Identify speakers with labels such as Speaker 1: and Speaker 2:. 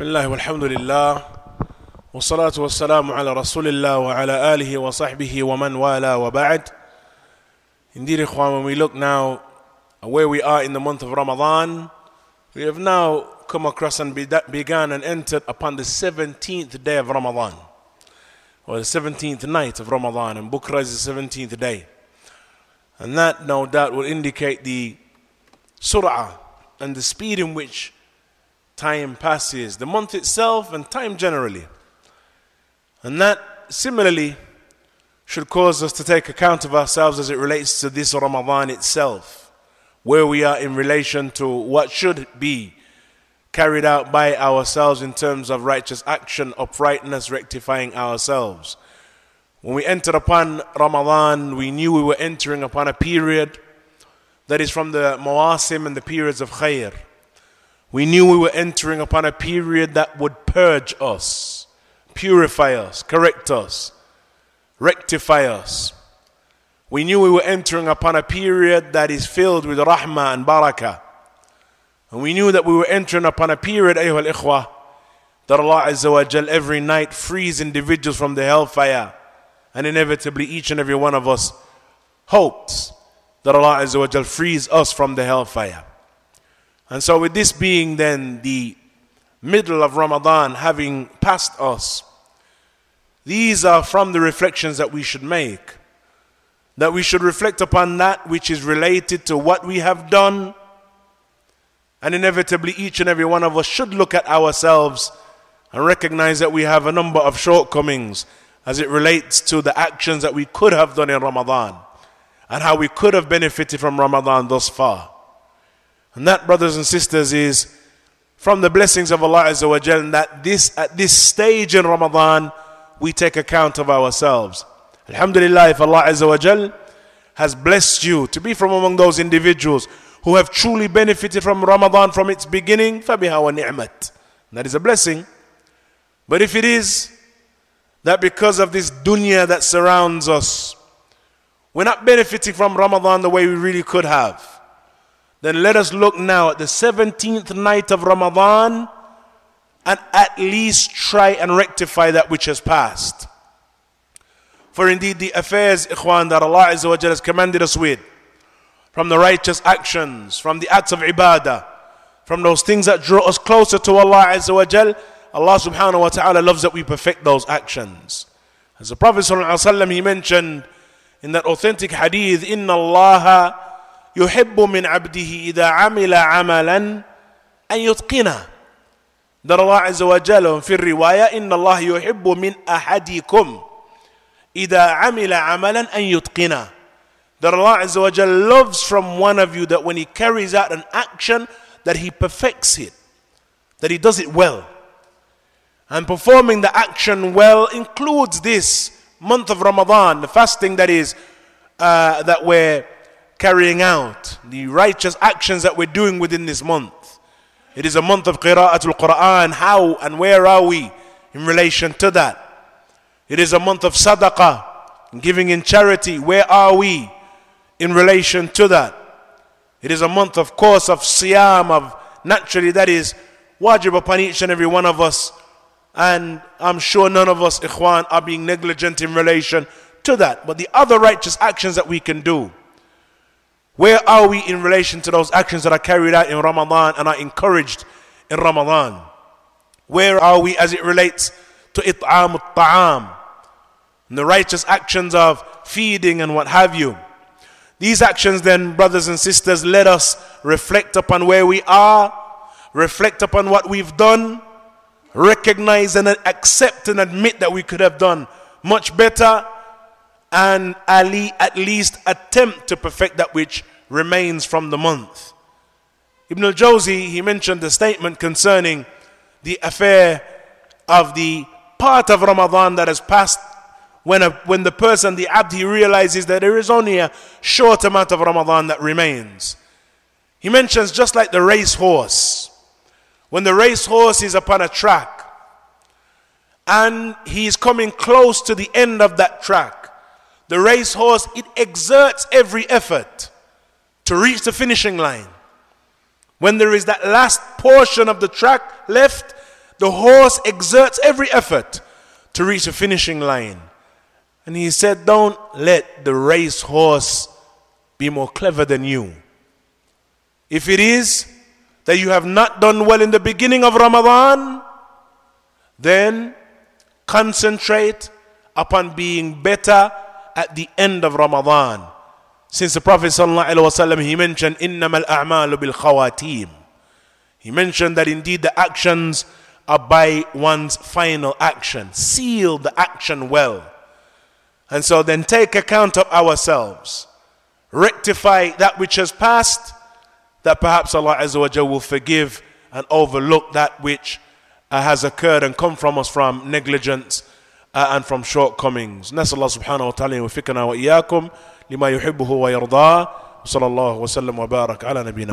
Speaker 1: Bismillah walhamdulillah wa salatu wa salamu ala rasulillah wa ala alihi wa sahbihi wa man wala wa ba'd. Indeed, ikhwan, when we look now at where we are in the month of Ramadan, we have now come across and began and entered upon the 17th day of Ramadan, or the 17th night of Ramadan, and Bukra is the 17th day. And that no doubt will indicate the sur'ah and the speed in which time passes, the month itself and time generally. And that similarly should cause us to take account of ourselves as it relates to this Ramadan itself, where we are in relation to what should be carried out by ourselves in terms of righteous action, uprightness, rectifying ourselves. When we entered upon Ramadan, we knew we were entering upon a period that is from the mawasim and the periods of khair. We knew we were entering upon a period that would purge us, purify us, correct us, rectify us. We knew we were entering upon a period that is filled with rahmah and barakah. And we knew that we were entering upon a period, ayyuhal ikhwah, that Allah Azza wa Jal every night frees individuals from the hellfire. And inevitably each and every one of us hopes that Allah Azza wa Jal frees us from the hellfire. And so with this being then the middle of Ramadan having passed us, these are from the reflections that we should make. That we should reflect upon that which is related to what we have done. And inevitably each and every one of us should look at ourselves and recognize that we have a number of shortcomings as it relates to the actions that we could have done in Ramadan and how we could have benefited from Ramadan thus far. And that, brothers and sisters, is from the blessings of Allah Azza wa Jal, that at this stage in Ramadan we take account of ourselves. Alhamdulillah, if Allah Azza wa Jal has blessed you to be from among those individuals who have truly benefited from Ramadan from its beginning, فَبِهَا وَنِعْمَةٍ. That is a blessing. But if it is that because of this dunya that surrounds us, we're not benefiting from Ramadan the way we really could have, then let us look now at the 17th night of Ramadan and at least try and rectify that which has passed. For indeed the affairs, ikhwan, that Allah Azza wa Jalla has commanded us with, from the righteous actions, from the acts of ibadah, from those things that draw us closer to Allah Azza wa Jalla, Allah subhanahu wa ta'ala loves that we perfect those actions. As the Prophet sallallahu alaihi wasallam, he mentioned in that authentic hadith, إِنَّ اللَّهَ يُحِبُّ مِنْ عَبْدِهِ إِذَا عَمِلَ عَمَلًا أَنْ يُتْقِنَهُ. That Allah Azza wa Jalla, في الرواية, إِنَّ اللَّهَ يُحِبُّ مِنْ أَحَدِكُمْ إِذَا عَمِلَ عَمَلًا أَنْ يُتْقِنَهُ. That Allah Azza wa Jalla loves from one of you that when he carries out an action, that he perfects it, that he does it well. And performing the action well includes this month of Ramadan, the fasting that is that we're carrying out, the righteous actions that we're doing within this month. It is a month of Qira'atul Quran. How and where are we in relation to that? It is a month of Sadaqah, giving in charity. Where are we in relation to that? It is a month, of course, of Siyam, of naturally that is wajib upon each and every one of us. And I'm sure none of us, ikhwan, are being negligent in relation to that. But the other righteous actions that we can do, where are we in relation to those actions that are carried out in Ramadan and are encouraged in Ramadan? Where are we as it relates to it'am al-ta'am, and the righteous actions of feeding and what have you? These actions then, brothers and sisters, let us reflect upon where we are, reflect upon what we've done, recognize and accept and admit that we could have done much better, and at least attempt to perfect that which remains from the month. Ibn al-Jawzi, he mentioned a statement concerning the affair of the part of Ramadan that has passed, when the person, the abd, he realizes that there is only a short amount of Ramadan that remains. He mentions just like the racehorse. When the racehorse is upon a track and he is coming close to the end of that track, the racehorse, it exerts every effort to reach the finishing line. When there is that last portion of the track left, the horse exerts every effort to reach the finishing line. And he said, don't let the race horse be more clever than you. If it is that you have not done well in the beginning of Ramadan, then concentrate upon being better at the end of Ramadan. Since the Prophet ﷺ, he mentioned, إِنَّمَا الْأَعْمَالُ بِالْخَوَاتِيمِ. He mentioned that indeed the actions are by one's final action. Seal the action well. And so then take account of ourselves. Rectify that which has passed, that perhaps Allah Azza wa Jalla will forgive and overlook that which has occurred and come from us from negligence and from shortcomings. نسأل الله سبحانه وتعالى يوفقنا وإياكم لما يحبه ويرضاه. صلى الله وسلم وبارك على نبينا